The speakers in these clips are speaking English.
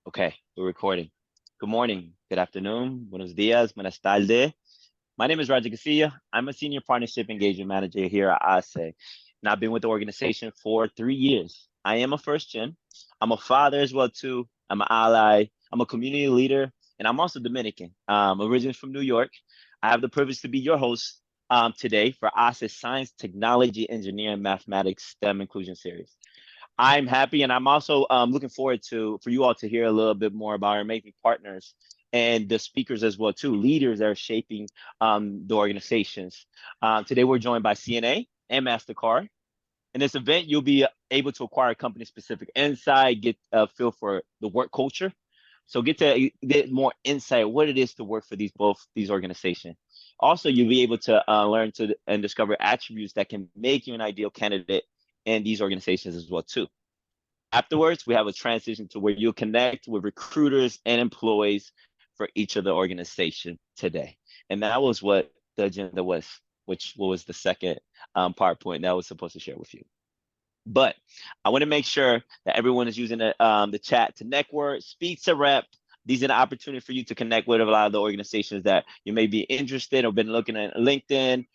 Okay, we're recording. Good morning, good afternoon, buenos dias, buenas tardes. My name is Roger Casilla. I'm a senior partnership engagement manager here at ASE, and I've been with the organization for 3 years. I am a first gen. I'm a father as well too. I'm an ally. I'm a community leader, and I'm also Dominican. Originally from New York. I have the privilege to be your host today for ASE Science, Technology, Engineering, Mathematics STEM Inclusion Series. I'm happy, and I'm also looking forward to for you all to hear a little bit more about our amazing partners and the speakers as well too, leaders that are shaping the organizations. Today we're joined by CNA and MasterCard. In this event, you'll be able to acquire company-specific insight, get a feel for the work culture, so get to get more insight what it is to work for these organizations. Also, you'll be able to learn to and discover attributes that can make you an ideal candidate in these organizations as well too. Afterwards, we have a transition to where you'll connect with recruiters and employees for each of the organization today. And that was what the agenda was, which was the second PowerPoint that I was supposed to share with you. But I want to make sure that everyone is using the chat to network, speak to rep. These are the opportunity for you to connect with a lot of the organizations that you may be interested or been looking at LinkedIn.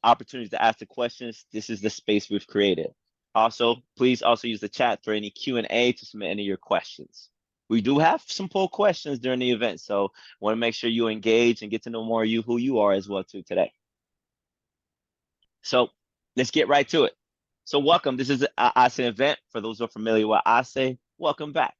Opportunities to ask the questions. This is the space we've created. Also, please also use the chat for any Q&A to submit any of your questions. We do have some poll questions during the event, so want to make sure you engage and get to know more of you, who you are as well too today. So let's get right to it. So welcome. This is an ASE event. For those who are familiar with ASE, welcome back.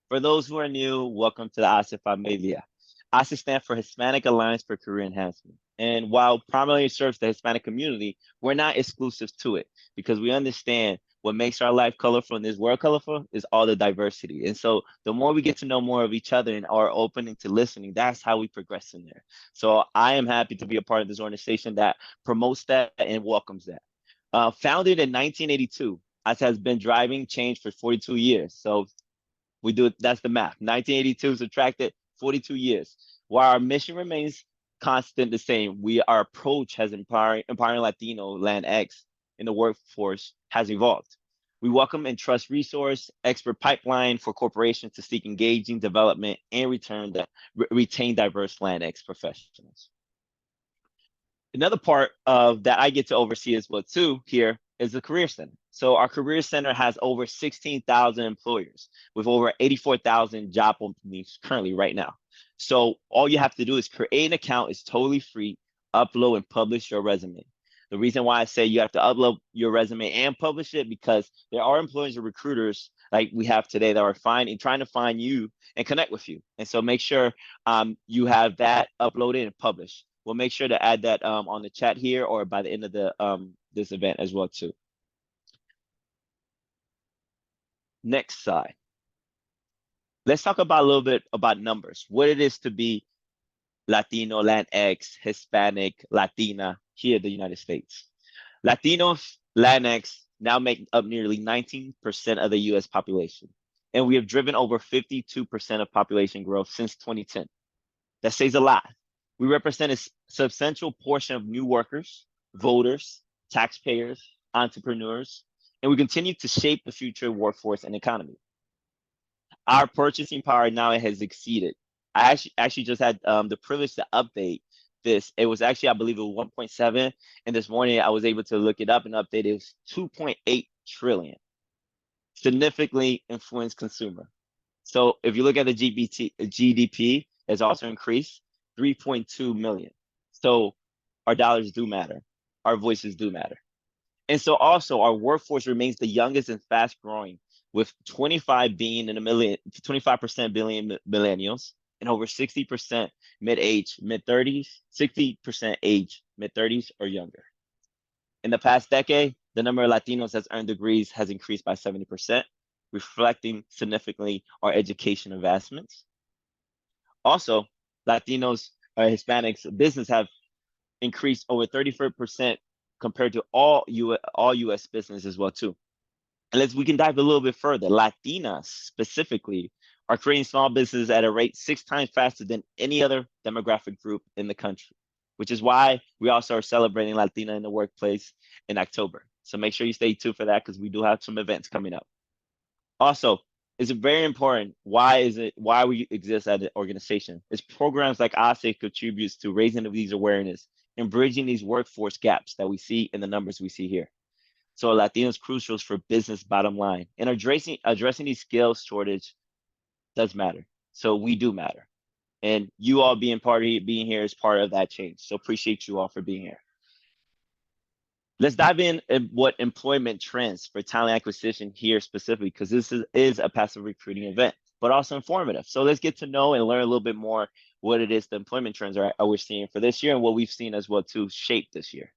For those who are new, welcome to the ASE Familia. ASE stands for Hispanic Alliance for Career Enhancement. And while primarily serves the Hispanic community, we're not exclusive to it because we understand what makes our life colorful and this world colorful is all the diversity. And so the more we get to know more of each other and are opening to listening, that's how we progress in there. So I am happy to be a part of this organization that promotes that and welcomes that. Founded in 1982, ASE has been driving change for 42 years. So that's the math. 1982 subtracted 42 years. While our mission remains constant the same, our approach has empowering Latino Latinx in the workforce has evolved. We welcome and trust resource, expert pipeline for corporations to seek engaging development and retain diverse Latinx professionals. Another part of that I get to oversee as well too here is the Career Center. So our Career Center has over 16,000 employers with over 84,000 job openings currently right now. So all you have to do is create an account. It's totally free, upload and publish your resume. The reason why I say you have to upload your resume and publish it because there are employers or recruiters like we have today that are trying to find you and connect with you. And so make sure you have that uploaded and published. We'll make sure to add that on the chat here or by the end of the this event as well too. Next slide. Let's talk about a little bit about numbers, what it is to be Latino, Latinx, Hispanic, Latina here in the United States. Latinos, Latinx now make up nearly 19% of the US population, and we have driven over 52% of population growth since 2010. That says a lot. We represent a substantial portion of new workers, voters, taxpayers, entrepreneurs, and we continue to shape the future workforce and economy. Our purchasing power now has exceeded. I actually just had the privilege to update this. It was actually, I believe it was 1.7. And this morning I was able to look it up and update it. It was 2.8 trillion. Significantly influenced consumer. So if you look at the GDP, has also increased 3.2 million. So our dollars do matter. Our voices do matter. And so also our workforce remains the youngest and fast growing with 25% being millennials and over 60% mid-age, mid-30s, 60% age, mid-30s or younger. In the past decade, the number of Latinos that's earned degrees has increased by 70%, reflecting significantly our education investments. Also, Latinos or Hispanics business have increased over 34% compared to all U.S. business as well too. And we can dive a little bit further. Latinas specifically are creating small businesses at a rate 6 times faster than any other demographic group in the country, which is why we also are celebrating Latina in the workplace in October. So make sure you stay tuned for that because we do have some events coming up. Also, It's very important. Why we exist as an organization? It's programs like ASE contributes to raising of these awareness and bridging these workforce gaps that we see in the numbers we see here. So Latinos crucials for business bottom line. And addressing these skills shortage does matter. So we do matter. And you all being here is part of that change. So appreciate you all for being here. Let's dive in at what employment trends for talent acquisition here specifically, because this is a passive recruiting event, but also informative. So let's get to know and learn a little bit more what it is the employment trends are we're seeing for this year and what we've seen as well to shape this year.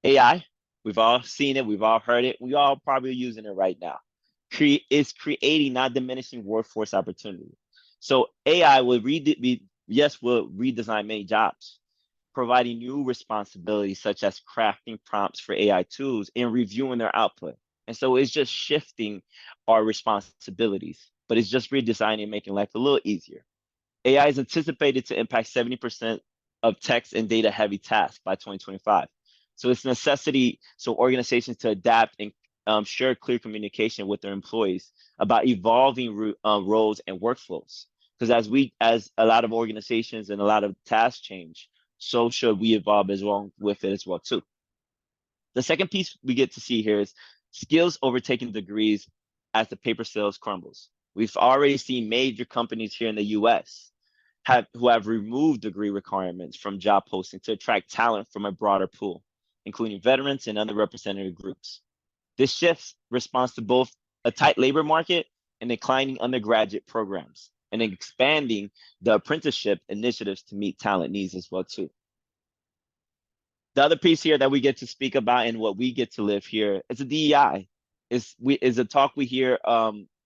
AI, we've all seen it, we've all heard it, we all probably using it right now. It's creating, not diminishing workforce opportunity. So AI will redesign many jobs, providing new responsibilities such as crafting prompts for AI tools and reviewing their output. And so it's just shifting our responsibilities, but it's just redesigning and making life a little easier. AI is anticipated to impact 70% of text and data heavy tasks by 2025. So it's a necessity so organizations to adapt and share clear communication with their employees about evolving roles and workflows. Because as a lot of organizations and a lot of tasks change, so should we evolve as well with it as well too. The second piece we get to see here is skills overtaking degrees as the paper sales crumbles. We've already seen major companies here in the US who have removed degree requirements from job posting to attract talent from a broader pool, including veterans and underrepresented groups. This shift responds to both a tight labor market and declining undergraduate programs, and expanding the apprenticeship initiatives to meet talent needs as well too. The other piece here that we get to speak about and what we get to live here is a DEI. Is a talk we hear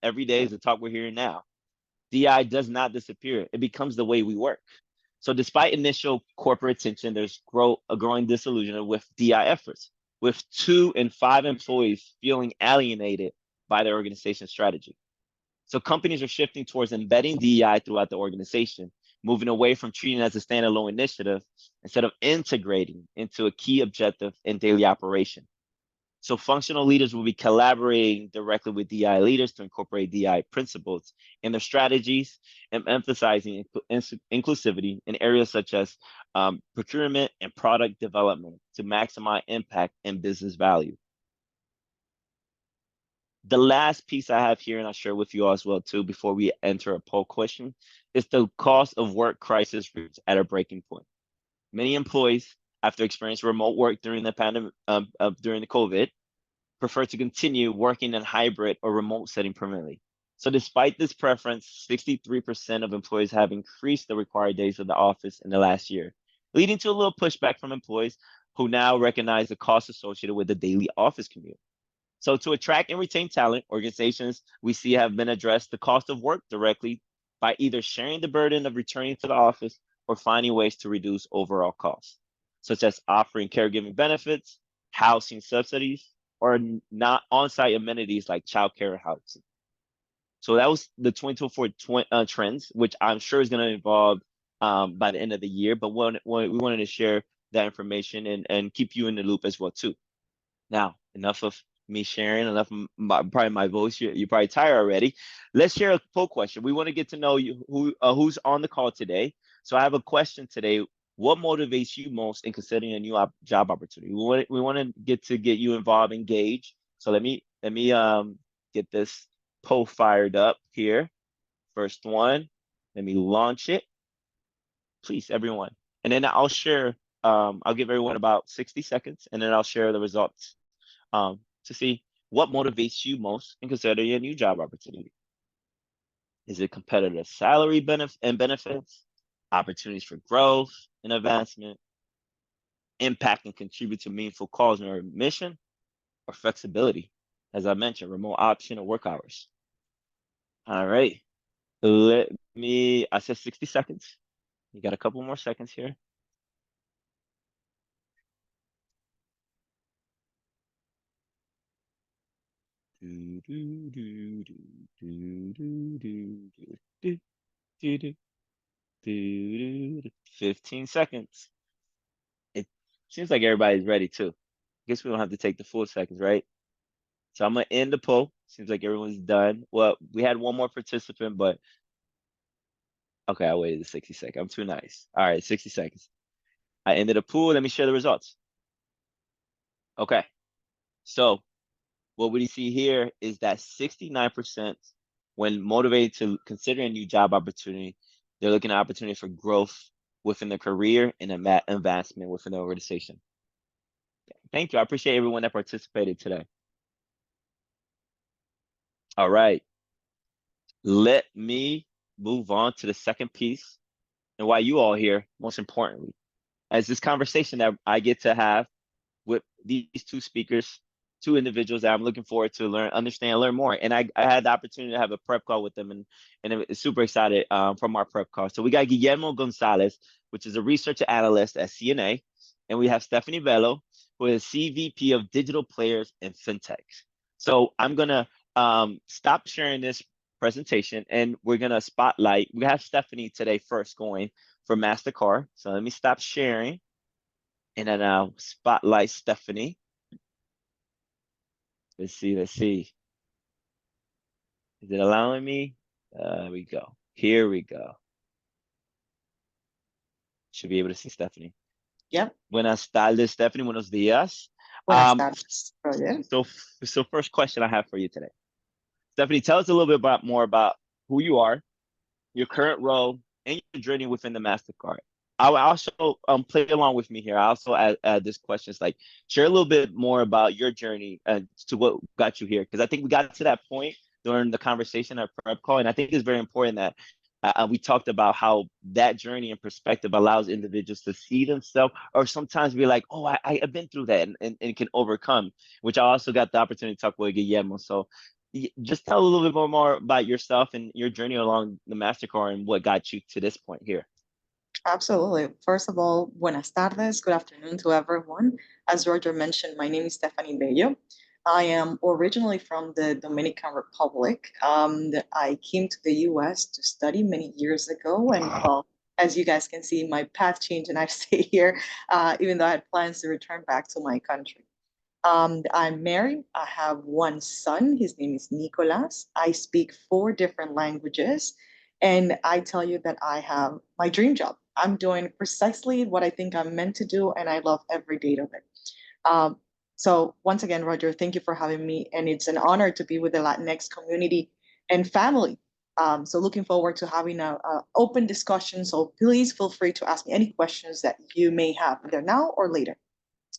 every day, is a talk we're hearing now. DEI does not disappear. It becomes the way we work. So despite initial corporate attention, there's a growing disillusionment with DEI efforts, with 2 in 5 employees feeling alienated by their organization's strategy. So companies are shifting towards embedding DEI throughout the organization, moving away from treating it as a standalone initiative instead of integrating into a key objective in daily operation. So functional leaders will be collaborating directly with DI leaders to incorporate DI principles in their strategies and emphasizing inclusivity in areas such as procurement and product development to maximize impact and business value. The last piece I have here, and I'll share with you all as well too, before we enter a poll question, is the cost of work crisis reached at a breaking point. Many employees, after experiencing remote work during the pandemic, during the COVID, prefer to continue working in hybrid or remote setting permanently. So despite this preference, 63% of employees have increased the required days of the office in the last year, leading to a little pushback from employees who now recognize the costs associated with the daily office commute. So to attract and retain talent, organizations we see have been addressed the cost of work directly by either sharing the burden of returning to the office or finding ways to reduce overall costs, such as offering caregiving benefits, housing subsidies, or not on-site amenities like childcare and housing. So that was the 2024 trends, which I'm sure is going to evolve by the end of the year. But we wanted to share that information and keep you in the loop as well too. Now, enough of me sharing, enough of probably my voice. You're probably tired already. Let's share a poll question. We want to get to know you who's on the call today. So I have a question today. What motivates you most in considering a new job opportunity? We want to get you involved, engaged. So let me get this poll fired up here. First one. Let me launch it. Please, everyone. And then I'll share. I'll give everyone about 60 seconds, and then I'll share the results to see what motivates you most in considering a new job opportunity. Is it competitive salary benefits, opportunities for growth and advancement, impact and contribute to meaningful cause or mission, or flexibility, as I mentioned, remote option or work hours? All right. I said 60 seconds. You got a couple more seconds here. Do, do, do, do, do, do, do, do, do, do, do, do. 15 seconds. It seems like everybody's ready too. I guess we don't have to take the full seconds, right? So I'm gonna end the poll. Seems like everyone's done. Well, we had one more participant, but okay, I waited the 60 seconds. I'm too nice. All right, 60 seconds. I ended a pool. Let me share the results. Okay, so what we see here is that 69%, when motivated to consider a new job opportunity, they're looking at opportunity for growth within their career and advancement within the organization. Thank you. I appreciate everyone that participated today. All right. Let me move on to the second piece and why you all here, most importantly, as this conversation that I get to have with these two speakers, two individuals that I'm looking forward to learn more. And I had the opportunity to have a prep call with them, and I'm super excited from our prep call. So we got Guillermo Gonzalez, which is a research analyst at CNA, and we have Stephanie Bello, who is CVP of Digital Players and FinTechs. So I'm gonna stop sharing this presentation, and we're gonna spotlight. We have Stephanie today first going for MasterCard. So let me stop sharing. And then I'll spotlight Stephanie. Let's see. Is it allowing me? There we go. Here we go. Should be able to see Stephanie. Yep. Buenas tardes, Stephanie. Buenos días. Buenas tardes, Roger. So first question I have for you today. Stephanie, tell us a little bit more about who you are, your current role, and your journey within the MasterCard. I will also play along with me here. I also add this question. It's like, share a little bit more about your journey to what got you here. Because I think we got to that point during the conversation at prep call. And I think it's very important that we talked about how that journey and perspective allows individuals to see themselves or sometimes be like, oh, I've been through that and can overcome, which I also got the opportunity to talk with Guillermo. So just tell a little bit more about yourself and your journey along the MasterCard and what got you to this point here. Absolutely. First of all, buenas tardes. Good afternoon to everyone. As Roger mentioned, my name is Stephanie Bello. I am originally from the Dominican Republic. I came to the US to study many years ago. And well, as you guys can see, my path changed and I stay here, even though I had plans to return back to my country. I'm married. I have one son. His name is Nicolas. I speak four different languages. And I tell you that I have my dream job. I'm doing precisely what I think I'm meant to do, and I love every day of it. Um, so, once again, Roger, thank you for having me. And it's an honor to be with the Latinx community and family. So, looking forward to having a open discussion. So, please feel free to ask me any questions that you may have, either now or later.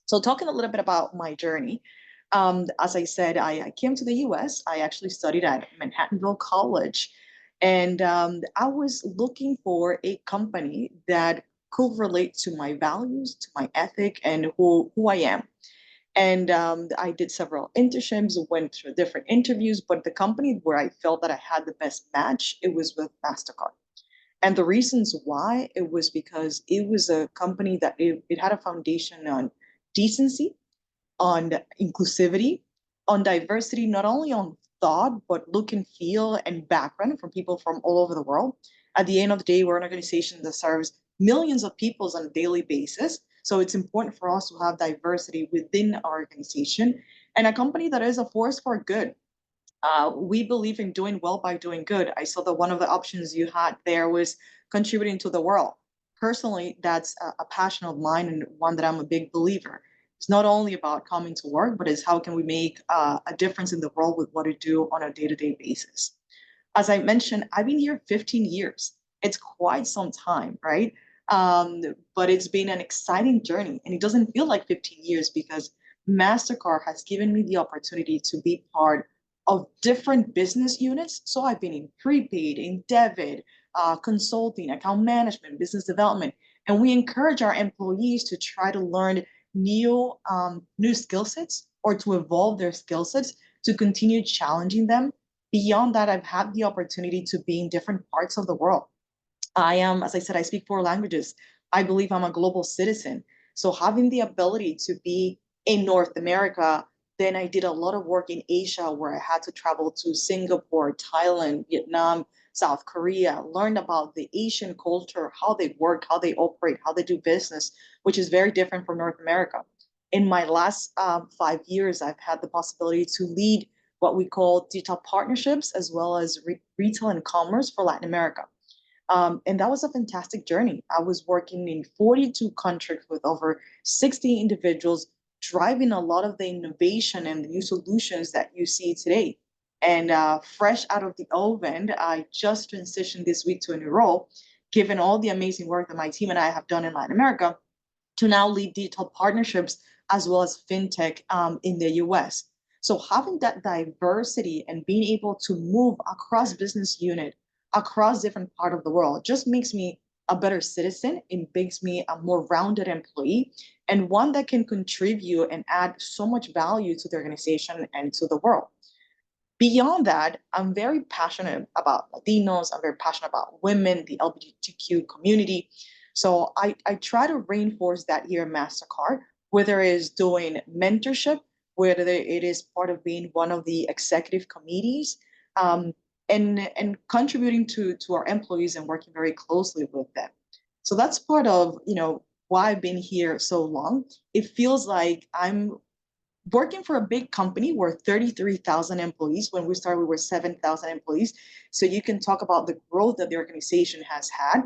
So, talking a little bit about my journey, as I said, I came to the US. I actually studied at Manhattanville College. And I was looking for a company that could relate to my values, to my ethic, and who I am. And I did several internships, went through different interviews, but the company where I felt that I had the best match, it was with MasterCard. And the reasons why, it was because it was a company that it had a foundation on decency, on inclusivity, on diversity, not only on thought, but look and feel and background from people from all over the world. At the end of the day, we're an organization that serves millions of people on a daily basis. So it's important for us to have diversity within our organization and a company that is a force for good. We believe in doing well by doing good. I saw that one of the options you had there was contributing to the world. Personally, that's a passion of mine and one that I'm a big believer. It's not only about coming to work, but it's how can we make a difference in the world with what we do on a day-to-day basis. As I mentioned, I've been here 15 years. It's quite some time, right? But it's been an exciting journey, and it doesn't feel like 15 years because MasterCard has given me the opportunity to be part of different business units. So I've been in prepaid, in debit, consulting, account management, business development, and we encourage our employees to try to learn new skill sets or to evolve their skill sets to continue challenging them. Beyond that, I've had the opportunity to be in different parts of the world. I am, as I said, I speak four languages. I believe I'm a global citizen. So having the ability to be in North America, then I did a lot of work in Asia where I had to travel to Singapore, Thailand, Vietnam, South Korea, learn about the Asian culture, how they work, how they operate, how they do business, which is very different from North America. In my last 5 years, I've had the possibility to lead what we call digital partnerships, as well as retail and commerce for Latin America. And that was a fantastic journey. I was working in 42 countries with over 60 individuals, driving a lot of the innovation and the new solutions that you see today. And fresh out of the oven, I just transitioned this week to a new role, given all the amazing work that my team and I have done in Latin America to now lead digital partnerships as well as fintech in the US. So having that diversity and being able to move across business unit, across different part of the world, just makes me a better citizen. It makes me a more rounded employee and one that can contribute and add so much value to the organization and to the world. Beyond that, I'm very passionate about Latinos. I'm very passionate about women, the LGBTQ community. So I try to reinforce that here at MasterCard, whether it is doing mentorship, whether it is part of being one of the executive committees, um, and contributing to our employees and working very closely with them. So that's part of, why I've been here so long. It feels like I'm working for a big company. We're 33,000 employees. When we started, we were 7,000 employees. So you can talk about the growth that the organization has had.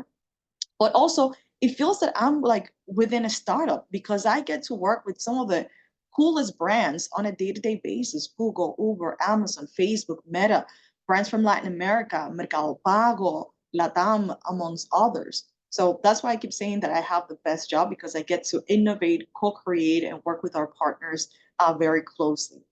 But also, it feels that I'm like within a startup because I get to work with some of the coolest brands on a day-to-day basis: Google, Uber, Amazon, Facebook, Meta, brands from Latin America, Mercado Pago, Latam, amongst others. So that's why I keep saying that I have the best job, because I get to innovate, co-create, and work with our partners very closely.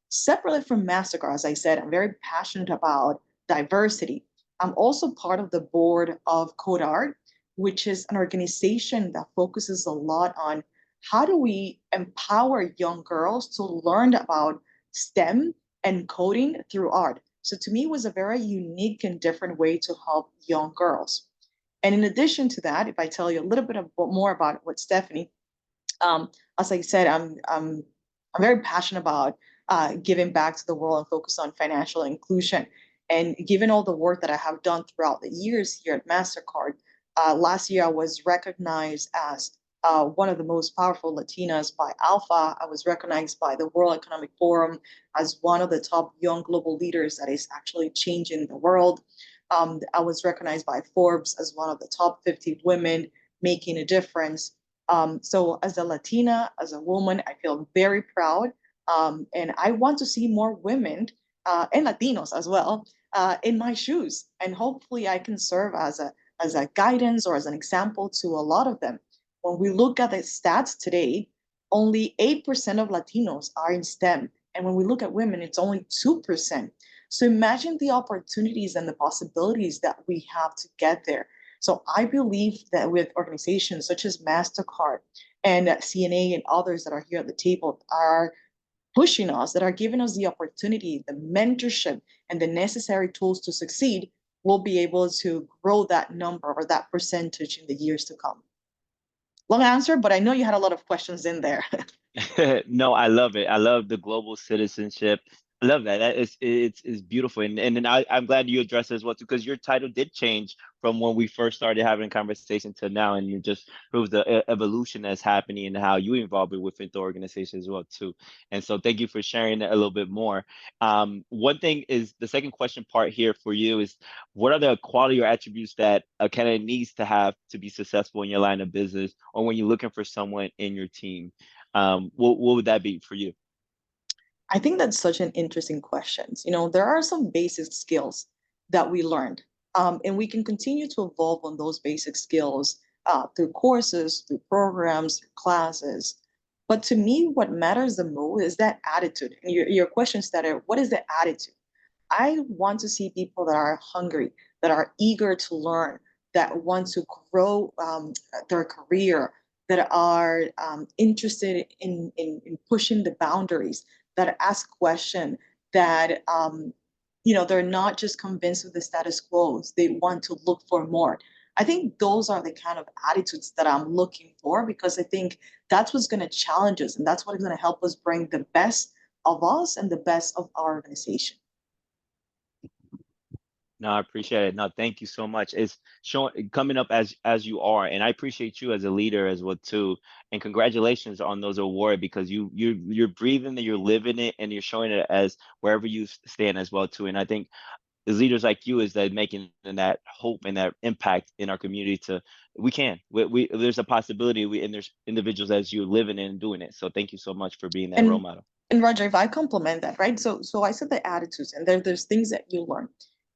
Separately from MasterCard, as I said, I'm very passionate about diversity. I'm also part of the board of CodeArt, which is an organization that focuses a lot on how do we empower young girls to learn about STEM and coding through art. So to me, it was a very unique and different way to help young girls. And in addition to that, if I tell you a little bit more about what Stephanie, as I said, I'm very passionate about giving back to the world and focus on financial inclusion. And given all the work that I have done throughout the years here at MasterCard, last year I was recognized as one of the most powerful Latinas by Alpha. I was recognized by the World Economic Forum as one of the top young global leaders that is actually changing the world. I was recognized by Forbes as one of the top 50 women making a difference. So as a Latina, as a woman, I feel very proud. And I want to see more women and Latinos as well in my shoes. And hopefully I can serve as a guidance or as an example to a lot of them. When we look at the stats today, only 8% of Latinos are in STEM. And when we look at women, it's only 2%. So imagine the opportunities and the possibilities that we have to get there. So I believe that with organizations such as MasterCard and CNA and others that are here at the table are pushing us, that are giving us the opportunity, the mentorship, and the necessary tools to succeed, we'll be able to grow that number or that percentage in the years to come. Long answer, but I know you had a lot of questions in there. No, I love it. I love the global citizenship. I love that. It's beautiful, and I'm glad you addressed it as well too, because your title did change from when we first started having a conversation to now, and you just proved the evolution that's happening and how you involved it within the organization as well too. And so, thank you for sharing that a little bit more. One thing is the second question part here for you is, what are the quality or attributes that a candidate needs to have to be successful in your line of business, or when you're looking for someone in your team? What would that be for you? I think that's such an interesting question. There are some basic skills that we learned, and we can continue to evolve on those basic skills through courses, through programs, through classes. But to me, what matters the most is that attitude. And your question started, what is the attitude? I want to see people that are hungry, that are eager to learn, that want to grow their career, that are interested in pushing the boundaries, that ask questions, that they're not just convinced with the status quo. They want to look for more. I think those are the kind of attitudes that I'm looking for, because I think that's what's going to challenge us, and that's what's going to help us bring the best of us and the best of our organization. No, I appreciate it. No, thank you so much. It's showing coming up as you are, and I appreciate you as a leader as well too. And congratulations on those awards because you're breathing it, you're living it, and you're showing it as wherever you stand as well too. And I think as leaders like you is that making that hope and that impact in our community to we there's a possibility and there's individuals as you living it and doing it. So thank you so much for being that role And model. and Roger, if I complement that, right? So I said the attitudes, and there's things that you learn.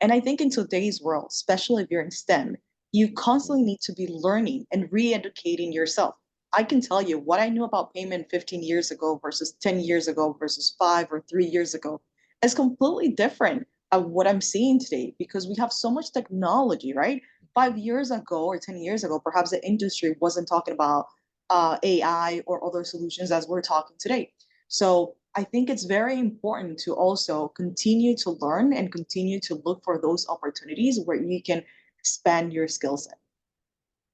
And I think in today's world, especially if you're in STEM, you constantly need to be learning and re-educating yourself. I can tell you what I knew about payment 15 years ago versus 10 years ago versus 5 or 3 years ago is completely different of what I'm seeing today because we have so much technology, right? 5 years ago or 10 years ago, perhaps the industry wasn't talking about AI or other solutions as we're talking today. So I think it's very important to also continue to learn and continue to look for those opportunities where you can expand your skill set.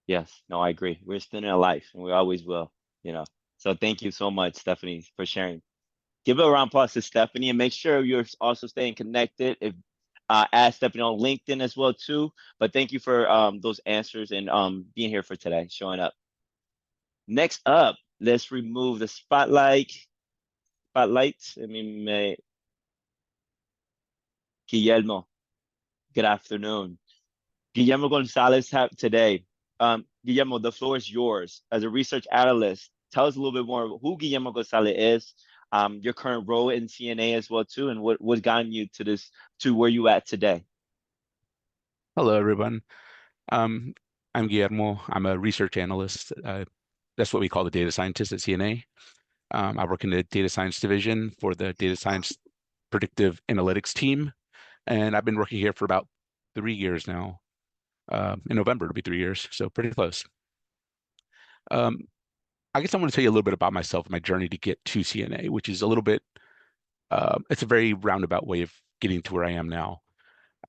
Yes, no, I agree. We're still in a life and we always will, you know. So thank you so much, Stephanie, for sharing. Give a round of applause to Stephanie and make sure you're also staying connected. If add Stephanie on LinkedIn as well too. But thank you for those answers and being here for today, showing up. Next up, let's remove the spotlights. I mean, Guillermo. Good afternoon. Guillermo Gonzalez have today. Guillermo, the floor is yours. As a research analyst, tell us a little bit more who Guillermo Gonzalez is, your current role in CNA as well too, and what gotten you to this to where you at today. Hello, everyone. Um, I'm Guillermo. I'm a research analyst. That's what we call the data scientist at CNA. I work in the data science division for the data science predictive analytics team, and I've been working here for about 3 years now. In November, it'll be 3 years, so pretty close. Um, I guess I want to tell you a little bit about myself, my journey to get to CNA, which is a little bit, it's a very roundabout way of getting to where I am now.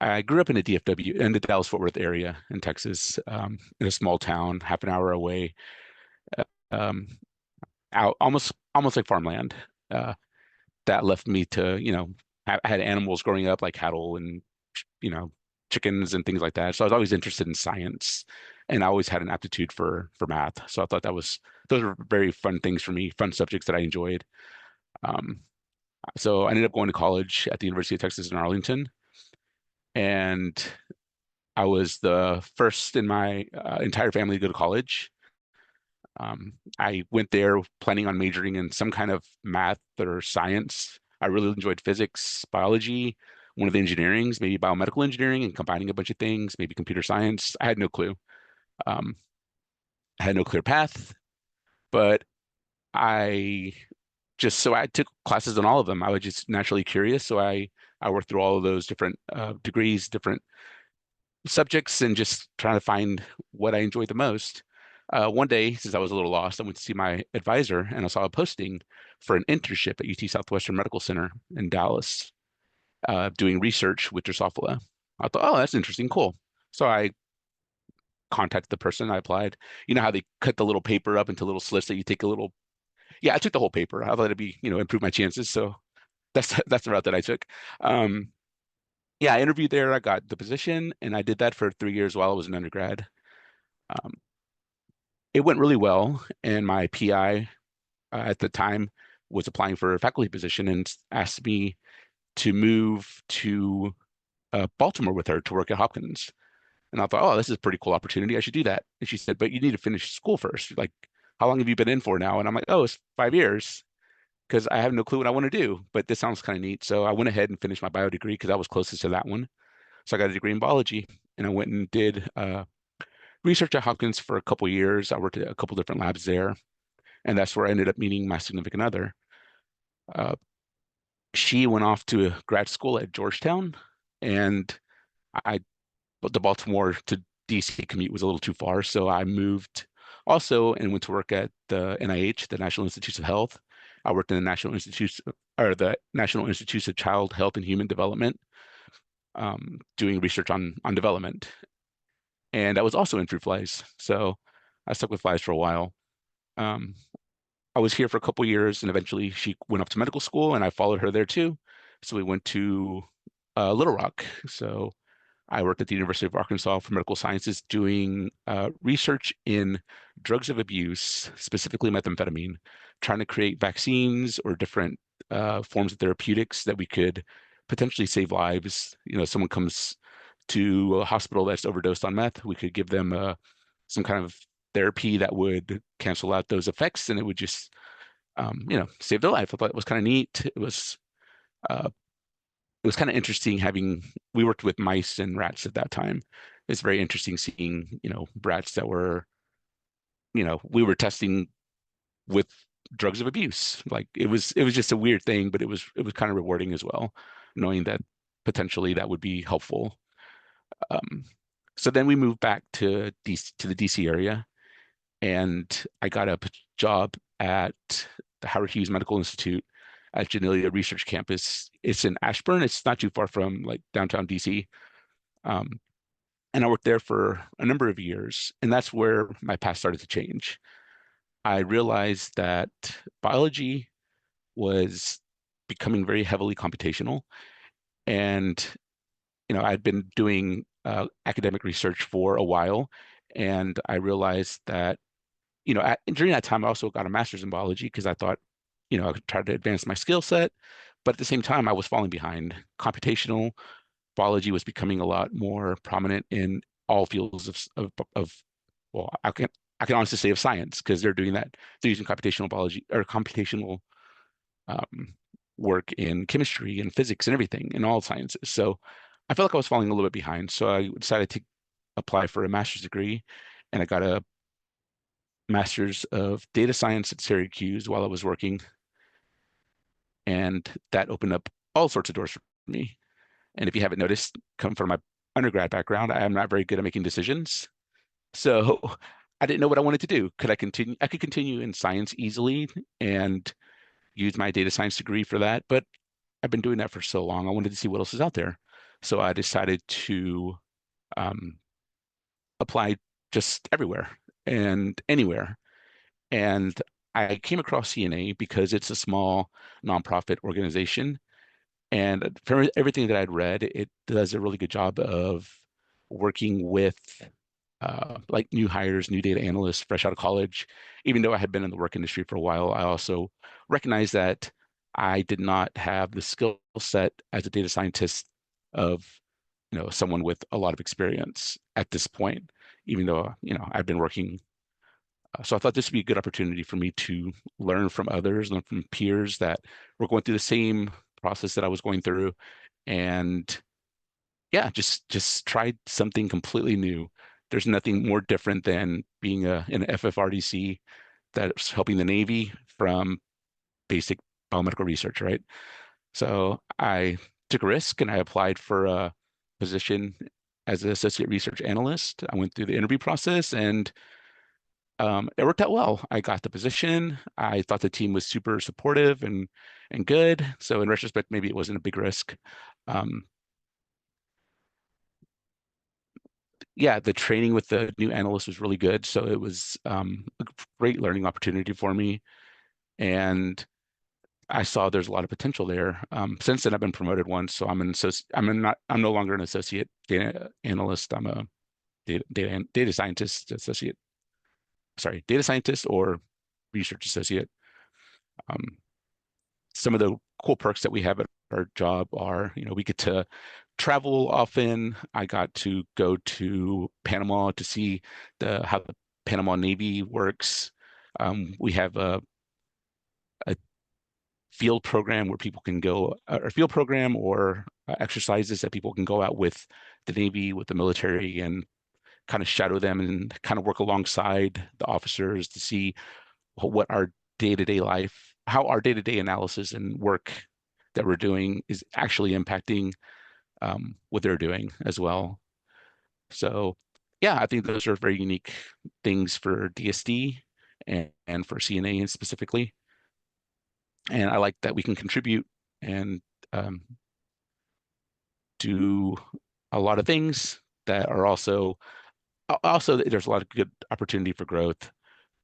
I grew up in the DFW, in the Dallas-Fort Worth area in Texas, in a small town, half an hour away, um, out almost like farmland. Uh, that left me to, I had animals growing up like cattle and, you know, chickens and things like that. So I was always interested in science, and I always had an aptitude for math. So I thought those were very fun things for me, fun subjects that I enjoyed. Um, so I ended up going to college at the University of Texas in Arlington, and I was the first in my entire family to go to college. I went there planning on majoring in some kind of math or science. I really enjoyed physics, biology, one of the engineerings, maybe biomedical engineering, and combining a bunch of things, maybe computer science. I had no clue. Um, I had no clear path, but I I took classes on all of them. I was just naturally curious, so I worked through all of those different degrees, different subjects, and just trying to find what I enjoyed the most. One day, since I was a little lost, I went to see my advisor and I saw a posting for an internship at UT Southwestern Medical Center in Dallas, doing research with Drosophila. I thought, oh, that's interesting, cool. So I contacted the person. I applied. You know how they cut the little paper up into little slits that you take a little. Yeah, I took the whole paper. I thought it'd be, improve my chances. So that's the route that I took. Um, yeah, I interviewed there. I got the position, and I did that for 3 years while I was an undergrad. Um, it went really well, and my PI at the time was applying for a faculty position and asked me to move to Baltimore with her to work at Hopkins. And I thought, oh, this is a pretty cool opportunity. I should do that. And she said, but you need to finish school first. Like, how long have you been in for now? And I'm like, oh, it's 5 years because I have no clue what I want to do. But this sounds kind of neat. So I went ahead and finished my bio degree because I was closest to that one. So I got a degree in biology, and I went and did research at Hopkins for a couple years. I worked at a couple different labs there, and that's where I ended up meeting my significant other. Uh, she went off to grad school at Georgetown, and I, but the Baltimore to DC commute was a little too far, so I moved also and went to work at the NIH, the National Institutes of Health. I worked in the National Institutes of Child Health and Human Development, doing research on development. And I was also in fruit flies. So I stuck with flies for a while. Um, I was here for a couple years, and eventually she went up to medical school, and I followed her there too. So we went to Little Rock. So I worked at the University of Arkansas for medical sciences doing research in drugs of abuse, specifically methamphetamine, trying to create vaccines or different forms of therapeutics that we could potentially save lives. Someone comes to a hospital that's overdosed on meth, we could give them some kind of therapy that would cancel out those effects, and it would just, save their life. I thought it was kind of neat. Uh, it was kind of interesting we worked with mice and rats at that time. It's very interesting seeing, rats that were, we were testing with drugs of abuse. Like it was just a weird thing, but it was kind of rewarding as well, knowing that potentially that would be helpful. So then we moved back to the DC area, and I got a job at the Howard Hughes Medical Institute at Janelia Research Campus. It's in Ashburn. It's not too far from like downtown DC. Um, and I worked there for a number of years, and that's where my path started to change. I realized that biology was becoming very heavily computational, and I'd been doing academic research for a while, and I realized that during that time I also got a master's in biology because I thought I could try to advance my skill set, but at the same time I was falling behind. Computational biology was becoming a lot more prominent in all fields of well, I can honestly say of science, because they're doing that. They're using computational biology or computational um, work in chemistry and physics and everything in all sciences. So I felt like I was falling a little bit behind. So I decided to apply for a master's degree, and I got a master's of data science at Syracuse while I was working. And that opened up all sorts of doors for me. And if you haven't noticed, come from my undergrad background, I am not very good at making decisions. So I didn't know what I wanted to do. Could I continue? I could continue in science easily and use my data science degree for that, but I've been doing that for so long. I wanted to see what else is out there. So I decided to um, apply just everywhere and anywhere. And I came across CNA because it's a small nonprofit organization. And from everything that I'd read, it does a really good job of working with like new hires, new data analysts fresh out of college. Even though I had been in the work industry for a while, I also recognized that I did not have the skill set as a data scientist of, someone with a lot of experience at this point, even though, I've been working. So I thought this would be a good opportunity for me to learn from others, learn from peers that were going through the same process that I was going through, and yeah, just tried something completely new. There's nothing more different than being an FFRDC that's helping the Navy from basic biomedical research, right? So I took a risk and I applied for a position as an associate research analyst. I went through the interview process, and it worked out well. I got the position. I thought the team was super supportive and good. So in retrospect, maybe it wasn't a big risk. Um, yeah, the training with the new analyst was really good. So it was a great learning opportunity for me. And I saw there's a lot of potential there. Since then, I've been promoted once, so I'm no longer an associate data analyst. I'm a data scientist associate. Sorry, data scientist or research associate. Um, some of the cool perks that we have at our job are, we get to travel often. I got to go to Panama to see how the Panama Navy works. We have a field program where people can go, or field program or exercises that people can go out with the Navy, with the military, and kind of shadow them and kind of work alongside the officers to see what our day-to-day life, how our day-to-day analysis and work that we're doing is actually impacting what they're doing as well. So yeah, I think those are very unique things for DSD and for CNA specifically. And I like that we can contribute and um, do a lot of things that are also there's a lot of good opportunity for growth.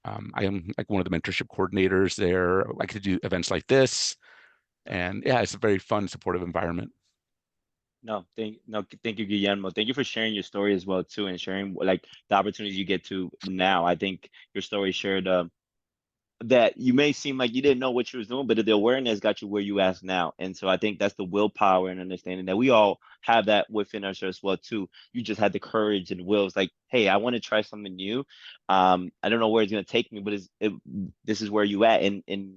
I am like one of the mentorship coordinators there. I could do events like this, and yeah, it's a very fun, supportive environment. Thank you, Guillermo. Thank you for sharing your story as well too, and sharing like the opportunities you get to now. I think your story shared that you may seem like you didn't know what you was doing, but the awareness got you where you at now. And so I think that's the willpower and understanding that we all have that within us as well too. You just had the courage and will. It's like, hey, I want to try something new. I don't know where it's gonna take me, but this is where you at, and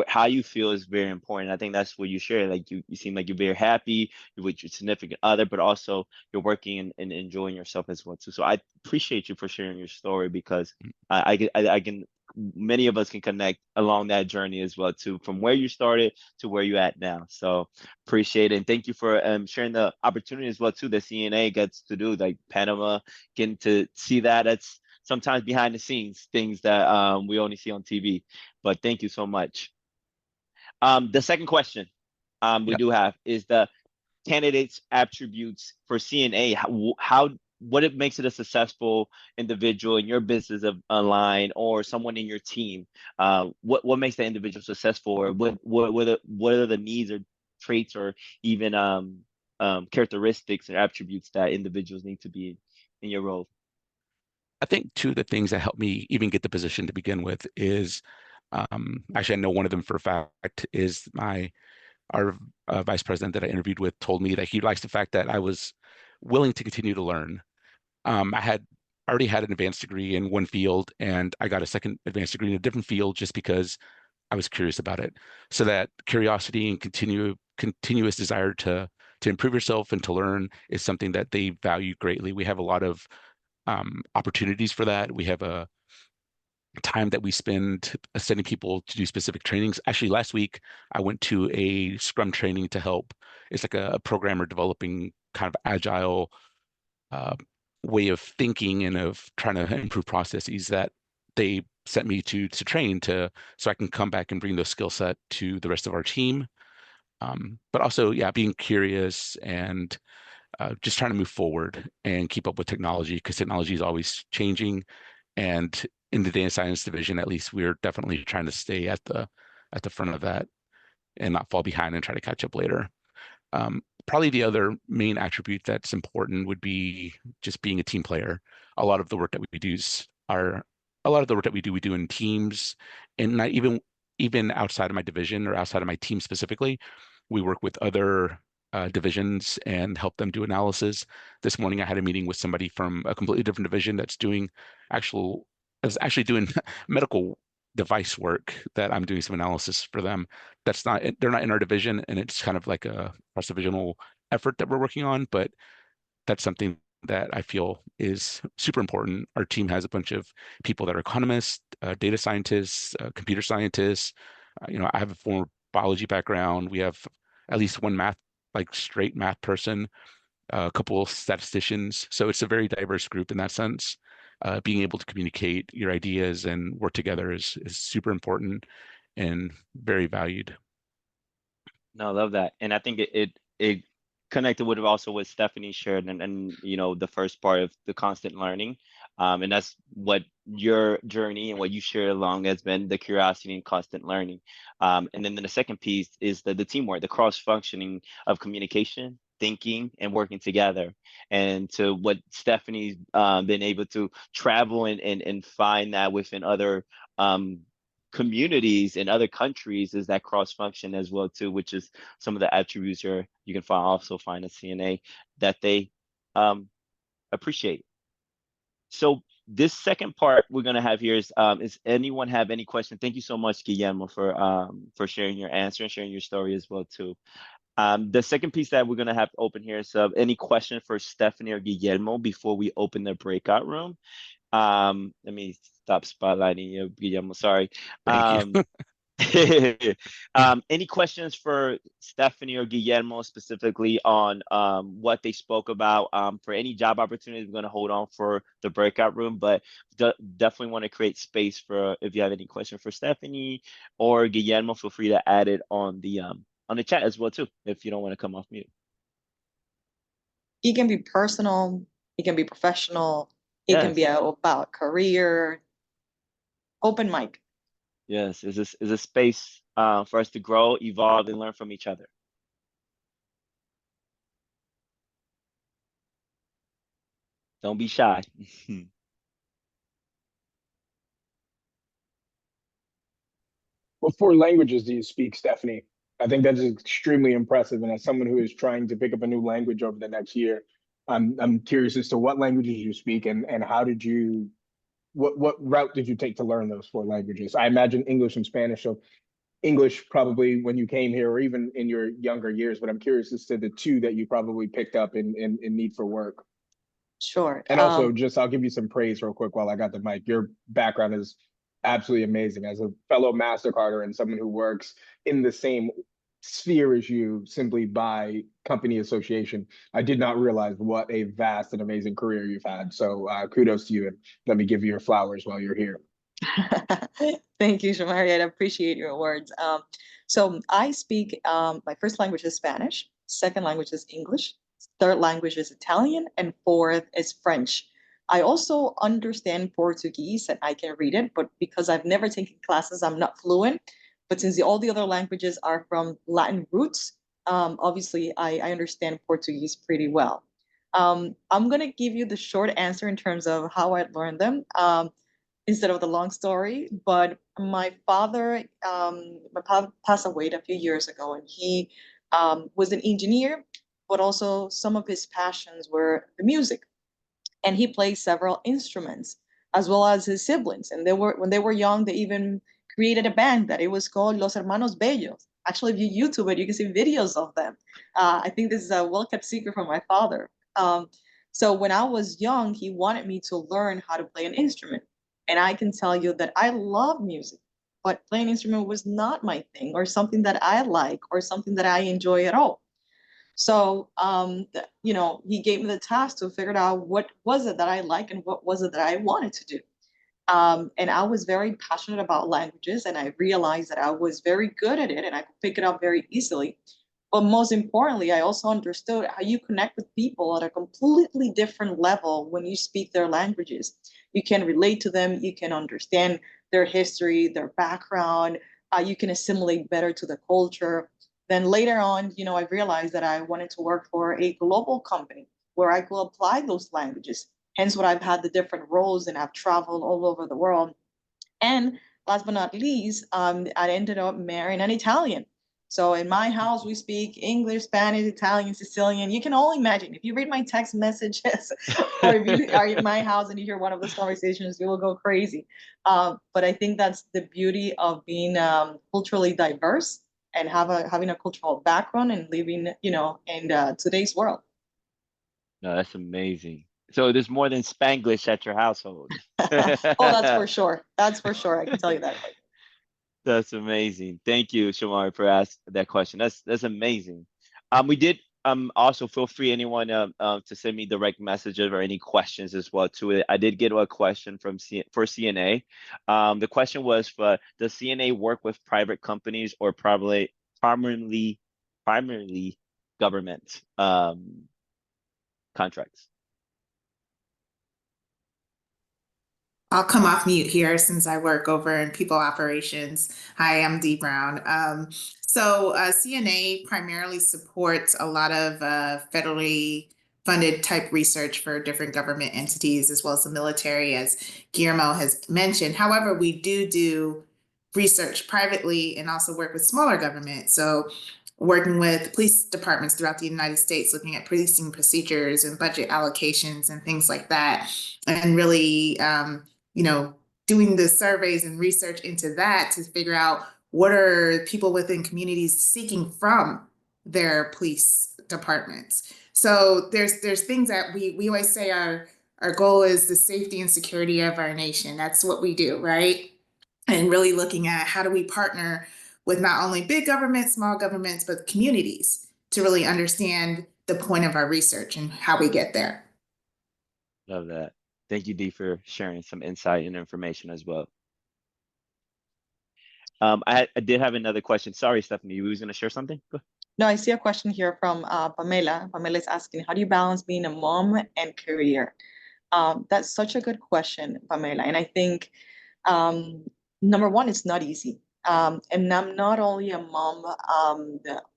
how you feel is very important. I think that's what you share. Like you seem like you're very happy, you're with your significant other, but also you're working and enjoying yourself as well too. So I appreciate you for sharing your story because I can many of us can connect along that journey as well too, from where you started to where you're at now. So appreciate it, and thank you for sharing the opportunity as well too that CNA gets to do, like Panama, getting to see that. That's sometimes behind the scenes things that we only see on TV. But thank you so much. The second question we Yep. do have is the candidates attributes for CNA. How what it makes it a successful individual in your business of online or someone in your team. What makes the individual successful, or what are the needs or traits or even characteristics or attributes that individuals need to be in your role? I think two of the things that helped me even get the position to begin with is actually I know one of them for a fact is our vice president that I interviewed with told me that he likes the fact that I was willing to continue to learn. I had already had an advanced degree in one field, and I got a second advanced degree in a different field just because I was curious about it. So that curiosity and continuous desire to improve yourself and to learn is something that they value greatly. We have a lot of opportunities for that. We have a time that we spend sending people to do specific trainings. Actually, last week I went to a Scrum training to help. It's like a programmer developing kind of agile uh, way of thinking and of trying to improve processes that they sent me to train to so I can come back and bring those skill set to the rest of our team. But also, yeah, being curious and just trying to move forward and keep up with technology because technology is always changing. And in the data science division, at least, we're definitely trying to stay at the front of that and not fall behind and try to catch up later. Probably the other main attribute that's important would be just being a team player. A lot of the work that we do are a lot of the work that we do in teams, and not even outside of my division or outside of my team specifically. We work with other divisions and help them do analysis. This morning, I had a meeting with somebody from a completely different division that's actually doing medical device work that I'm doing some analysis for them. They're not in our division, and it's kind of like a cross-divisional effort that we're working on, but that's something that I feel is super important. Our team has a bunch of people that are economists, data scientists, computer scientists. I have a former biology background. We have at least one like straight math person, a couple of statisticians. So it's a very diverse group in that sense. Being able to communicate your ideas and work together is super important and very valued. No, I love that. And I think it connected with also what Stephanie shared and the first part of the constant learning. And that's what your journey and what you shared along has been, the curiosity and constant learning. And then the second piece is the teamwork, the cross-functioning of communication, thinking, and working together. And to what Stephanie's been able to travel and find that within other communities in other countries is that cross function as well too, which is some of the attributes you can find a CNA that they um, appreciate. So this second part we're gonna have here is anyone have any question? Thank you so much, Guillermo, for sharing your answer and sharing your story as well too. The second piece that we're gonna have open here is any question for Stephanie or Guillermo before we open the breakout room. Let me stop spotlighting you, Guillermo. Sorry. Thank you. Um, any questions for Stephanie or Guillermo specifically on what they spoke about for any job opportunities? We're going to hold on for the breakout room, but definitely want to create space for if you have any question for Stephanie or Guillermo, feel free to add it on the chat as well too, if you don't want to come off mute. It can be personal, it can be professional, it can be Yes. about career. Open mic. Yes, is a space for us to grow, evolve, and learn from each other. Don't be shy. What four languages do you speak, Stephanie? I think that is extremely impressive. And as someone who is trying to pick up a new language over the next year, I'm curious as to what languages you speak and how did you what route did you take to learn those four languages? I imagine English and Spanish. So English probably when you came here or even in your younger years, but I'm curious as to the two that you probably picked up in need for work. Sure. And also, just I'll give you some praise real quick while I got the mic. Your background is absolutely amazing. As a fellow MasterCarder and someone who works in the same sphere as you simply by company association, I did not realize what a vast and amazing career you've had. So kudos to you, and let me give you your flowers while you're here. Thank you, Shamari. I appreciate your words. So I speak, my first language is Spanish, second language is English, third language is Italian, and fourth is French. I also understand Portuguese and I can read it, but because I've never taken classes, I'm not fluent. But since all the other languages are from Latin roots, obviously I understand Portuguese pretty well. I'm going to give you the short answer in terms of how I learned them. Instead of the long story. But my father, passed away a few years ago, and he was an engineer, but also some of his passions were the music, and he played several instruments as well as his siblings. And they were when they were young, they even created a band that it was called Los Hermanos Bellos. Actually, if you YouTube it, you can see videos of them. I think this is a well kept secret from my father. So when I was young, he wanted me to learn how to play an instrument. And I can tell you that I love music, but playing an instrument was not my thing or something that I like or something that I enjoy at all. So, he gave me the task to figure out what was it that I like and what was it that I wanted to do. And I was very passionate about languages, and I realized that I was very good at it and I could pick it up very easily. But most importantly, I also understood how you connect with people at a completely different level when you speak their languages. You can relate to them, you can understand their history, their background, you can assimilate better to the culture. Then later on, I realized that I wanted to work for a global company where I could apply those languages. Hence, what I've had the different roles, and I've traveled all over the world. And last but not least, I ended up marrying an Italian. So in my house, we speak English, Spanish, Italian, Sicilian. You can only imagine if you read my text messages or if you are in my house and you hear one of those conversations, you will go crazy. But I think that's the beauty of being culturally diverse and having a cultural background and living, in today's world. No, that's amazing. So there's more than Spanglish at your household. Oh, that's for sure. That's for sure. I can tell you that. That's amazing. Thank you, Shamari, for asking that question. That's amazing. We did also feel free anyone to send me direct messages or any questions as well to it. I did get a question from for CNA. The question was for does CNA work with private companies or primarily government contracts? I'll come off mute here since I work over in people operations. Hi, I'm Dee Brown. So CNA primarily supports a lot of federally funded type research for different government entities as well as the military, as Guillermo has mentioned. However, we do research privately and also work with smaller government. So working with police departments throughout the United States, looking at policing procedures and budget allocations and things like that, and really doing the surveys and research into that to figure out what are people within communities seeking from their police departments. So there's things that we always say our goal is the safety and security of our nation. That's what we do, right? And really looking at how do we partner with not only big governments, small governments, but communities to really understand the point of our research and how we get there. Love that. Thank you, Dee, for sharing some insight and information as well. I did have another question. Sorry, Stephanie, you was going to share something? Go. No, I see a question here from Pamela. Pamela is asking, how do you balance being a mom and career? That's such a good question, Pamela. And I think, number one, it's not easy. And I'm not only a mom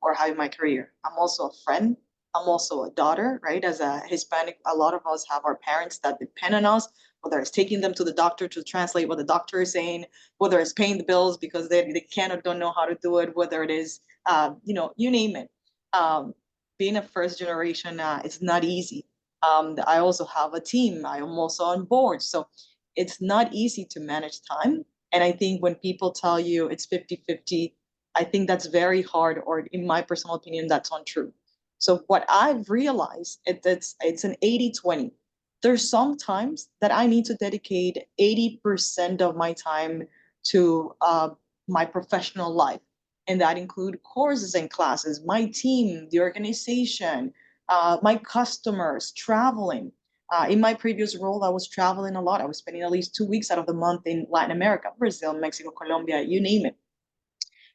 or having my career, I'm also a friend, I'm also a daughter, right? As a Hispanic, a lot of us have our parents that depend on us, whether it's taking them to the doctor to translate what the doctor is saying, whether it's paying the bills because they can or don't know how to do it, whether it is, you name it. Being a first generation, it's not easy. I also have a team. I am also on board. So it's not easy to manage time. And I think when people tell you it's 50-50, I think that's very hard, or in my personal opinion, that's untrue. So what I've realized it's an 80-20. There's some times that I need to dedicate 80% of my time to my professional life. And that include courses and classes, my team, the organization, my customers, traveling. In my previous role, I was traveling a lot. I was spending at least 2 weeks out of the month in Latin America, Brazil, Mexico, Colombia, you name it,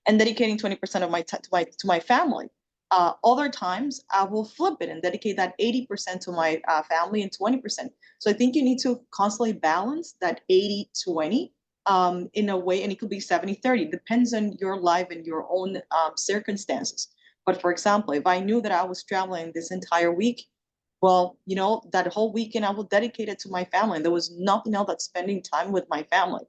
and dedicating 20% of my time to my family. Other times, I will flip it and dedicate that 80% to my family and 20%. So I think you need to constantly balance that 80-20 in a way, and it could be 70-30. Depends on your life and your own circumstances. But for example, if I knew that I was traveling this entire week, well, that whole weekend I will dedicate it to my family. And there was nothing else but spending time with my family.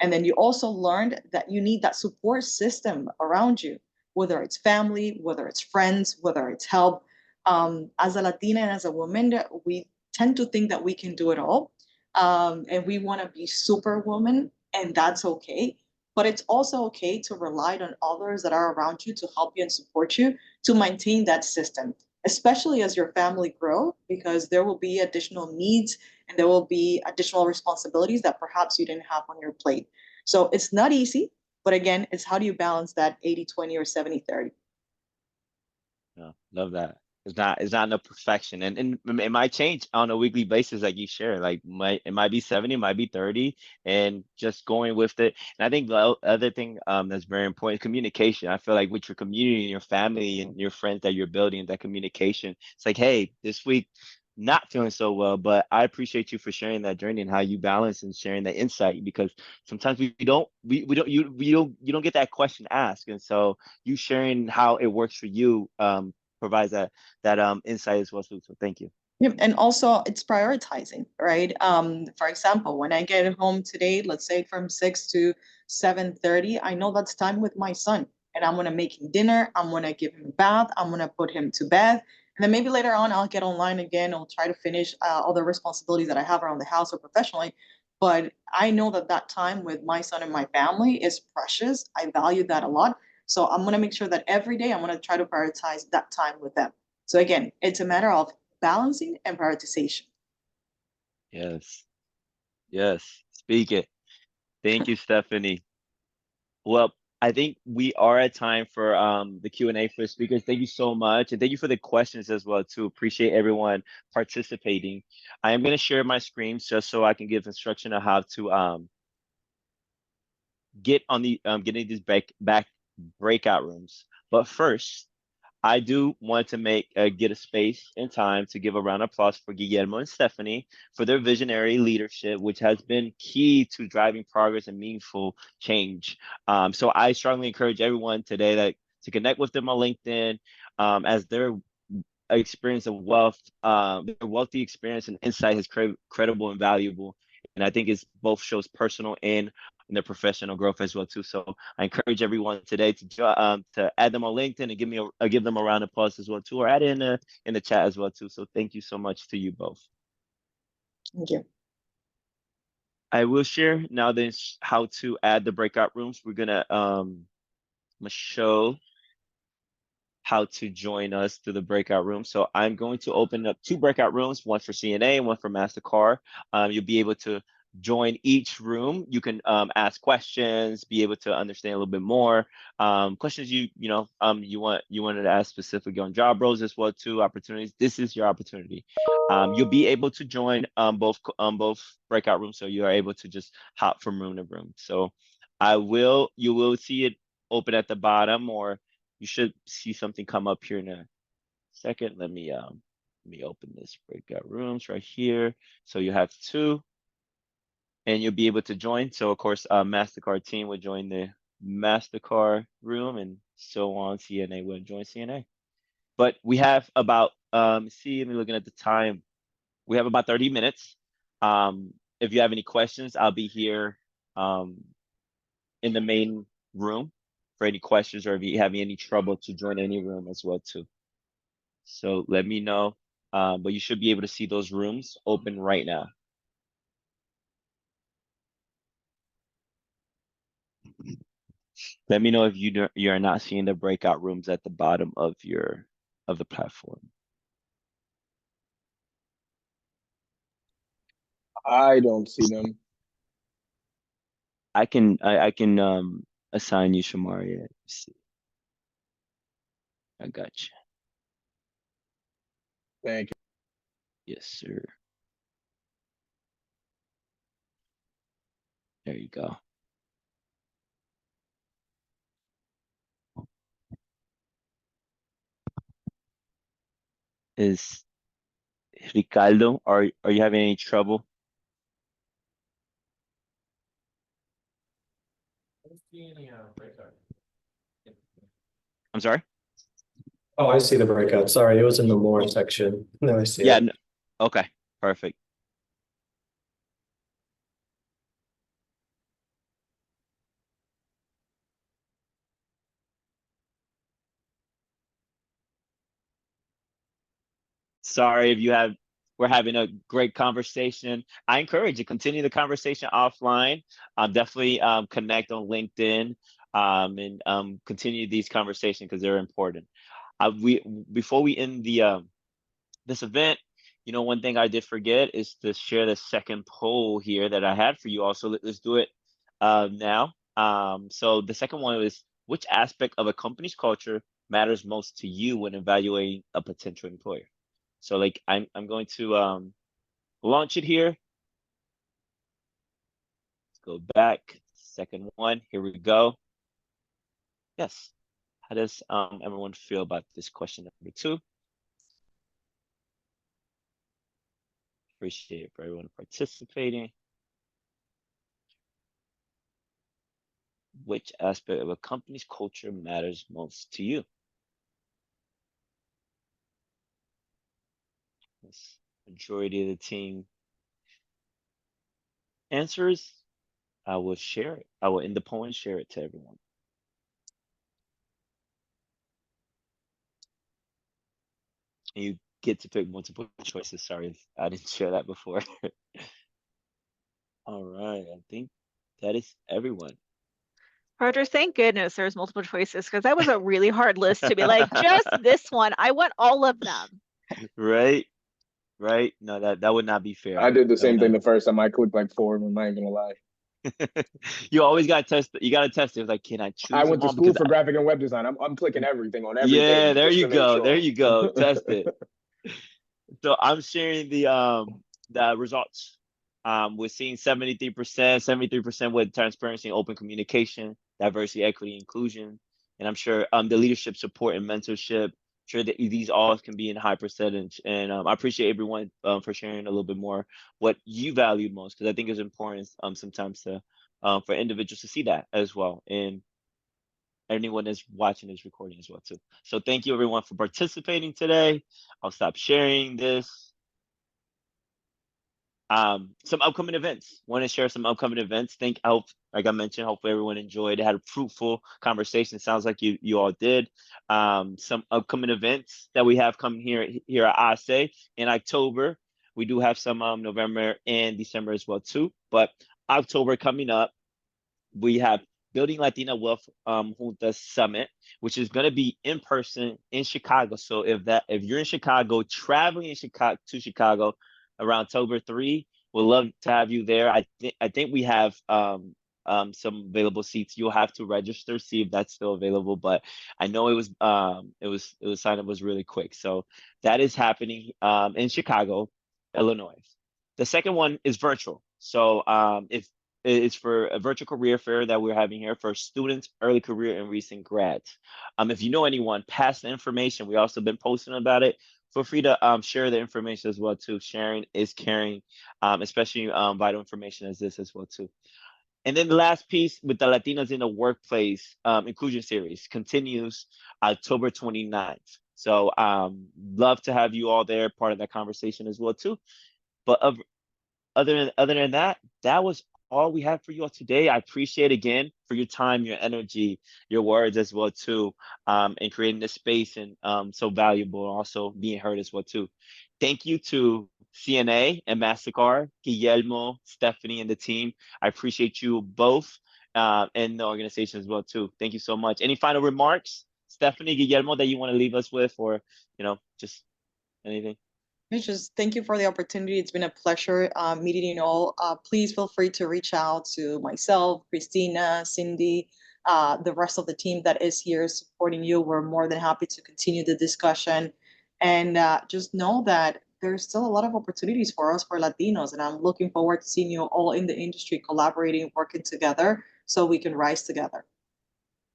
And then you also learned that you need that support system around you, whether it's family, whether it's friends, whether it's help. As a Latina and as a woman, we tend to think that we can do it all. And we want to be superwoman, and that's okay. But it's also okay to rely on others that are around you to help you and support you to maintain that system, especially as your family grow, because there will be additional needs and there will be additional responsibilities that perhaps you didn't have on your plate. So it's not easy, but again, it's how do you balance that 80-20 or 70-30? Yeah, love that. It's not no perfection, and it might change on a weekly basis, like you share. Like it might be 70, it might be 30, and just going with it. And I think the other thing that's very important, communication. I feel like with your community and your family and your friends that you're building, that communication. It's like, hey, this week not feeling so well, but I appreciate you for sharing that journey and how you balance and sharing that insight, because sometimes you don't get that question asked, and so you sharing how it works for you provides that insight as well too. So thank you. Yep. And also it's prioritizing, right? For example, when I get home today, let's say from 6 to 7:30, I know that's time with my son. And I'm gonna make him dinner, I'm gonna give him a bath, I'm gonna put him to bed. And then maybe later on I'll get online again, I'll try to finish other responsibilities that I have around the house or professionally. But I know that that time with my son and my family is precious. I value that a lot. So I'm gonna make sure that every day I'm gonna try to prioritize that time with them. So again, it's a matter of balancing and prioritization. Yes. Yes. Speak it. Thank you, Stephanie. Well, I think we are at time for the Q&A for the speakers. Thank you so much. And thank you for the questions as well too. Appreciate everyone participating. I am going to share my screen just so I can give instruction on how to get on the getting these back breakout rooms. But first, I do want to get a space and time to give a round of applause for Guillermo and Stephanie for their visionary leadership, which has been key to driving progress and meaningful change. So I strongly encourage everyone today to connect with them on LinkedIn, as their experience of wealth, their wealthy experience and insight is credible and valuable. And I think it's both shows personal and in their professional growth as well too. So I encourage everyone today to add them on LinkedIn and give them a round of applause as well too, or add in the chat as well too. So thank you so much to you both. Thank you. I will share now this how to add the breakout rooms. We're gonna show how to join us to the breakout room. So I'm going to open up 2 breakout rooms, one for CNA and one for MasterCard. You'll be able to join each room. You can ask questions, be able to understand a little bit more. Questions you wanted to ask specifically on job roles as well too, opportunities. This is your opportunity. You'll be able to join both breakout rooms, so you are able to just hop from room to room. So you will see it open at the bottom, or you should see something come up here in a second. Let me open this breakout rooms right here. So you have 2, and you'll be able to join. So of course, MasterCard team would join the MasterCard room, and so on. CNA would join CNA. But we have about, see, I'm looking at the time. We have about 30 minutes. If you have any questions, I'll be here in the main room for any questions, or if you have any trouble to join any room as well too. So let me know, but you should be able to see those rooms open right now. Let me know if you're not seeing the breakout rooms at the bottom of the platform. I don't see them. I can assign you Shamaria. Let's see. I got you. Thank you. Yes, sir. There you go. Is Ricardo, are you having any trouble? I'm sorry? Oh, I see the breakout. Sorry, it was in the more section. No, I see Yeah, it. no, okay, perfect. Sorry if we're having a great conversation. I encourage you continue the conversation offline. Definitely connect on LinkedIn and continue these conversations because they're important. Before we end this event, one thing I did forget is to share the second poll here that I had for you all. So let's do it now. So the second one is, which aspect of a company's culture matters most to you when evaluating a potential employer? So like I'm going to launch it here. Let's go back. Second one. Here we go. Yes. How does everyone feel about this question number 2? Appreciate it for everyone participating. Which aspect of a company's culture matters most to you? Yes. Majority of the team answers. I will share it. I will end the poll and share it to everyone. And you get to pick multiple choices. Sorry, I didn't share that before. All right, I think that is everyone. Roger, thank goodness there's multiple choices, because that was a really hard list to be like, just this one. I want all of them. Right. No, that would not be fair. I did the That same would thing not- the first time. I clicked like 4, I'm not even gonna lie. You always gotta test. You gotta test it. It's like, can I choose? I went to them all? school Because for graphic and web design. I'm clicking everything on every yeah, page there just you to make go. sure. There you go. Test it. So I'm sharing the results. We're seeing 73% with transparency and open communication, diversity, equity, inclusion, and I'm sure the leadership support and mentorship. Sure that these all can be in high percentage, and I appreciate everyone for sharing a little bit more what you value most, because I think it's important sometimes to for individuals to see that as well, and anyone that's watching this recording as well too. So thank you everyone for participating today. I'll stop sharing this. Some upcoming events. Want to share some upcoming events. Like I mentioned, hopefully everyone enjoyed. Had a fruitful conversation. Sounds like you all did. Some upcoming events that we have coming here at ASE in October. We do have some November and December as well too. But October coming up, we have Building Latina Wealth Junta Summit, which is going to be in person in Chicago. So if you're in Chicago, traveling to Chicago around October 3, we'd love to have you there. I think we have some available seats. You'll have to register, see if that's still available. But I know it was sign up was really quick. So that is happening in Chicago, Illinois. The second one is virtual. So if it's for a virtual career fair that we're having here for students, early career, and recent grads. If you know anyone, pass the information. We also been posting about it. Feel free to share the information as well too. Sharing is caring, especially vital information as this as well too. And then the last piece with the Latinos in the Workplace Inclusion Series continues October 29th. So love to have you all there, part of that conversation as well too. But other than that, that was all we have for you all today. I appreciate again for your time, your energy, your words as well too, and creating this space and so valuable, and also being heard as well too. Thank you to CNA and MasterCard, Guillermo, Stephanie, and the team. I appreciate you both and the organization as well too. Thank you so much. Any final remarks, Stephanie, Guillermo, that you want to leave us with, or just anything? Just thank you for the opportunity. It's been a pleasure meeting you all. Please feel free to reach out to myself, Christina, Cindy, the rest of the team that is here supporting you. We're more than happy to continue the discussion. And just know that there's still a lot of opportunities for us, for Latinos. And I'm looking forward to seeing you all in the industry collaborating, working together so we can rise together.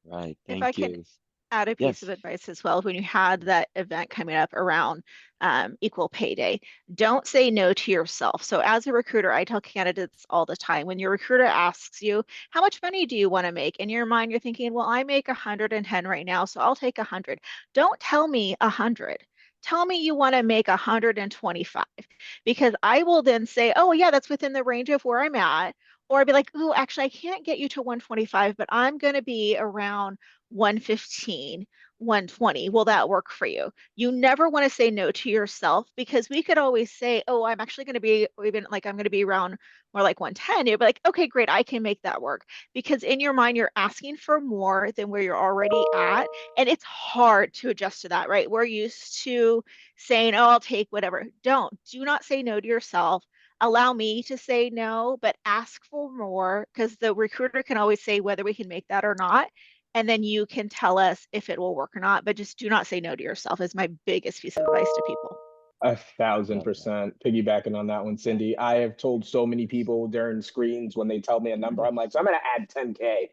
Right. If I Thank can you. add a piece of advice as well, when you had that event coming up around equal pay day, don't say no to yourself. So as a recruiter, I tell candidates all the time, when your recruiter asks you, how much money do you want to make? In your mind, you're thinking, well, I make 110 right now, so I'll take 100. Don't tell me 100. Tell me you want to make 125, because I will then say, oh yeah, that's within the range of where I'm at. Or I'd be like, oh, actually, I can't get you to 125, but I'm going to be around 115, 120. Will that work for you? You never want to say no to yourself, because we could always say, oh, I'm actually going to be even like, I'm going to be around more like 110. You'll be like, okay, great, I can make that work. Because in your mind, you're asking for more than where you're already at. And it's hard to adjust to that, right? We're used to saying, oh, I'll take whatever. Do not say no to yourself. Allow me to say no, but ask for more, because the recruiter can always say whether we can make that or not. And then you can tell us if it will work or not, but just do not say no to yourself is my biggest piece of advice to people. 1,000% piggybacking on that one, Cindy. I have told so many people during screens when they tell me a number, I'm like, so I'm going to add 10K.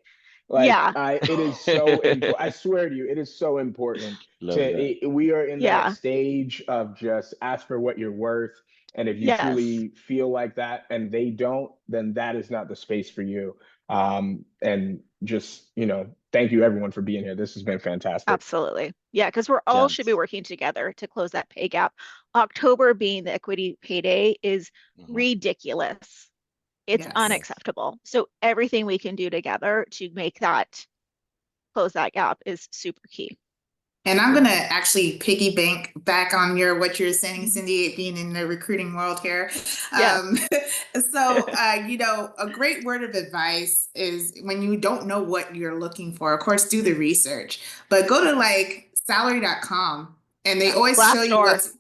Like, yeah. it is so important. I swear to you, it is so important. We are in that stage of just ask for what you're worth. And if you truly feel like that and they don't, then that is not the space for you. And just, thank you everyone for being here. This has been fantastic. Absolutely. Yeah, because we're all should be working together to close that pay gap. October being the equity payday is ridiculous. It's unacceptable. So everything we can do together to make that close that gap is super key. And I'm gonna actually piggyback back on what you're saying, Cindy, being in the recruiting world here. So a great word of advice is, when you don't know what you're looking for, of course, do the research, but go to like salary.com and they always show you what's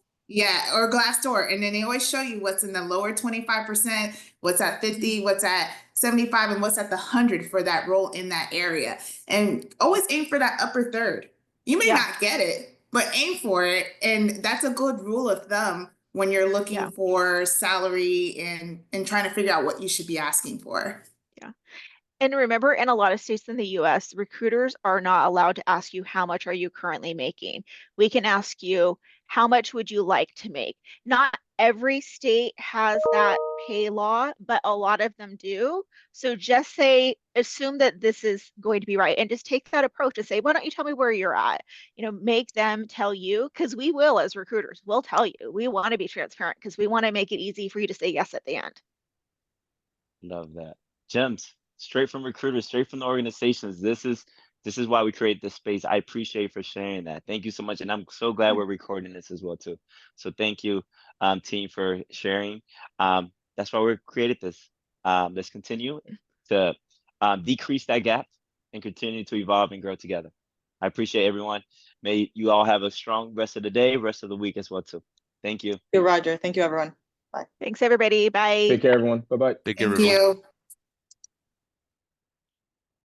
or Glassdoor, and then they always show you what's in the lower 25%, what's at 50, what's at 75, and what's at the 100 for that role in that area. And always aim for that upper third. You may not get it, but aim for it. And that's a good rule of thumb when you're looking for salary and trying to figure out what you should be asking for. Yeah. And remember, in a lot of states in the US, recruiters are not allowed to ask you, how much are you currently making? We can ask you, how much would you like to make? Not every state has that pay law, but a lot of them do. So just assume that this is going to be right, and just take that approach to say, why don't you tell me where you're at? Make them tell you, because we will, as recruiters, we'll tell you. We want to be transparent because we want to make it easy for you to say yes at the end. Love that. Gems, straight from recruiters, straight from the organizations. This is why we create this space. I appreciate you for sharing that. Thank you so much. And I'm so glad we're recording this as well too. So thank you, team, for sharing. That's why we created this. Let's continue to decrease that gap and continue to evolve and grow together. I appreciate everyone. May you all have a strong rest of the day, rest of the week as well too. Thank you. Thank you, Roger. Thank you, everyone. Bye. Thanks, everybody. Bye. Take care, everyone. Bye-bye. Take care, Thank everyone. you.